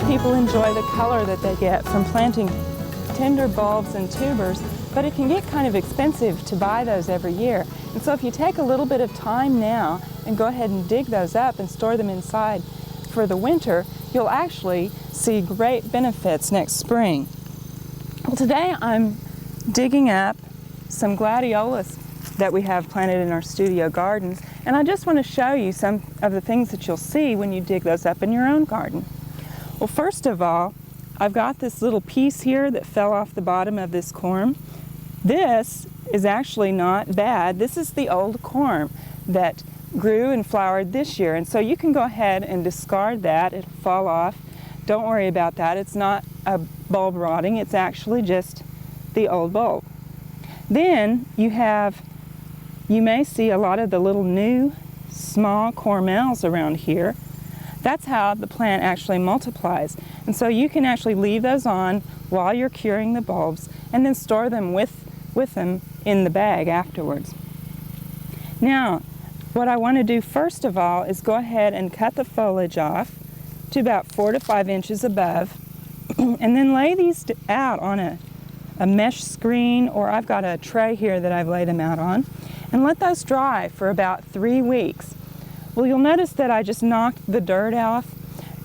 people enjoy the color that they get from planting tender bulbs and tubers, but it can get kind of expensive to buy those every year. And so if you take a little bit of time now and go ahead and dig those up and store them inside for the winter, you'll actually see great benefits next spring. Well, today I'm digging up some gladiolus that we have planted in our studio gardens, and I just want to show you some of the things that you'll see when you dig those up in your own garden. Well, first of all, I've got this little piece here that fell off the bottom of this corm. This is actually not bad. This is the old corm that grew and flowered this year, and so you can go ahead and discard that. It'll fall off. Don't worry about that. It's not a bulb rotting. It's actually just the old bulb. Then you may see a lot of the little new small cormels around here. That's how the plant actually multiplies. And so you can actually leave those on while you're curing the bulbs and then store them with them in the bag afterwards. Now, what I want to do first of all is go ahead and cut the foliage off to about 4 to 5 inches above, and then lay these out on a mesh screen, or I've got a tray here that I've laid them out on, and let those dry for about 3 weeks. Well, you'll notice that I just knocked the dirt off.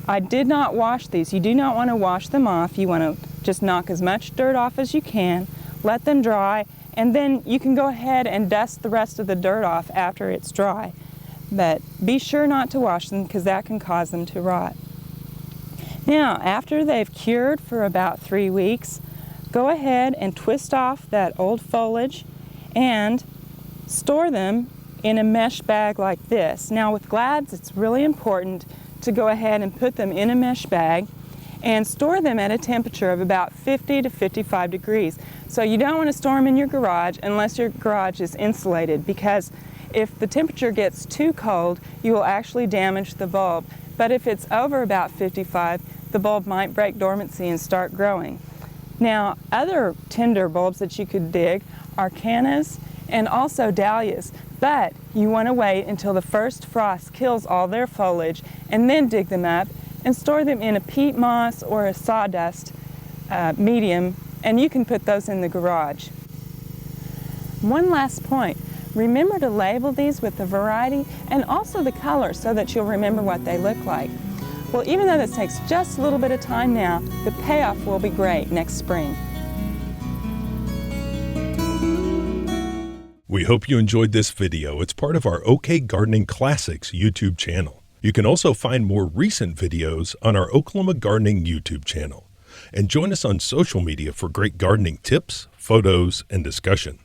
I did not wash these. You do not want to wash them off. You want to just knock as much dirt off as you can, let them dry, and then you can go ahead and dust the rest of the dirt off after it's dry. But be sure not to wash them because that can cause them to rot. Now, after they've cured for about 3 weeks, go ahead and twist off that old foliage and store them in a mesh bag like this. Now with glads, it's really important to go ahead and put them in a mesh bag and store them at a temperature of about 50 to 55 degrees. So you don't want to store them in your garage unless your garage is insulated, because if the temperature gets too cold, you will actually damage the bulb. But if it's over about 55, the bulb might break dormancy and start growing. Now, other tender bulbs that you could dig are cannas and also dahlias, but you want to wait until the first frost kills all their foliage and then dig them up and store them in a peat moss or a sawdust medium, and you can put those in the garage. One last point, remember to label these with the variety and also the color so that you'll remember what they look like. Well, even though this takes just a little bit of time now, the payoff will be great next spring. We hope you enjoyed this video. It's part of our OK Gardening Classics YouTube channel. You can also find more recent videos on our Oklahoma Gardening YouTube channel. And join us on social media for great gardening tips, photos, and discussion.